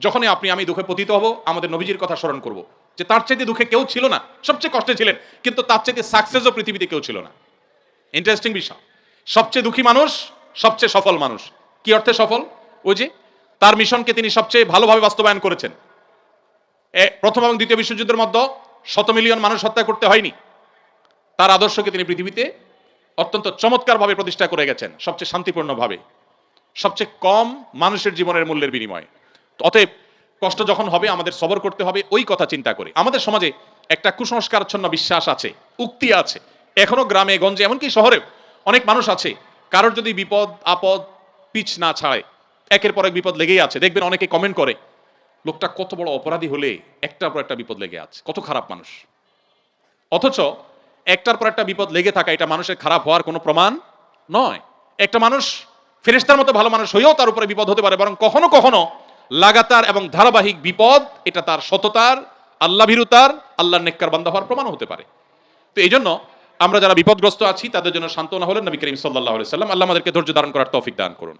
যখনই আপনি আমি দুঃখে পতিত হব, আমাদের নবীজির কথা স্মরণ করব যে তার চাইতে দুঃখে কেউ ছিল না, সবচেয়ে কষ্টে ছিলেন, কিন্তু তার চাইতে সাকসেসও পৃথিবীতে কেউ ছিল না। ইন্টারেস্টিং বিষয়। সবচেয়ে দুঃখী মানুষ সবচেয়ে সফল মানুষ। কি অর্থে সফল? ওই যে তার মিশনকে তিনি সবচেয়ে ভালোভাবে বাস্তবায়ন করেছেন। প্রথম এবং দ্বিতীয় বিশ্বযুদ্ধের মধ্যে 100 মিলিয়ন মানুষ হত্যা করতে হয়নি। তার আদর্শকে তিনি পৃথিবীতে অত্যন্ত চমৎকারভাবে প্রতিষ্ঠা করে গেছেন, সবচেয়ে শান্তিপূর্ণভাবে, সবচেয়ে কম মানুষের জীবনের মূল্যের বিনিময়ে। অতএব কষ্ট যখন হবে আমাদের সবর করতে হবে ওই কথা চিন্তা করে। আমাদের সমাজে একটা কুসংস্কারাচ্ছন্ন বিশ্বাস আছে, উক্তি আছে, এখনো গ্রামে গঞ্জে এমনকি শহরেও অনেক মানুষ আছে, কারোর যদি বিপদ আপদ পিছ না ছাড়ে, একের পর এক বিপদ লেগেই আছে। দেখবেন অনেকে কমেন্ট করে, লোকটা কত বড় অপরাধী হলে একটার পর একটা বিপদ লেগে আছে, কত খারাপ মানুষ। অথচ একটার পর একটা বিপদ লেগে থাকা এটা মানুষের খারাপ হওয়ার কোনো প্রমাণ নয়। একটা মানুষ ফেরেশতার মতো ভালো মানুষ হয়েও তার উপরে বিপদ হতে পারে, বরং কখনো কখনো লাগাতার এবং ধারাবাহিক বিপদ এটা তার সততার, আল্লাহ ভীরুতার, আল্লাহর নেককার বান্দা হওয়ার প্রমাণও হতে পারে। তো এই জন্য আমরা যারা বিপদগ্রস্ত আছি তাদের জন্য সান্ত্বনা হলেন নবী করিম সাল্লাল্লাহু আলাইহি ওয়াসাল্লাম। আল্লাহ আমাদেরকে ধৈর্য ধারণ করার তৌফিক দান করুন।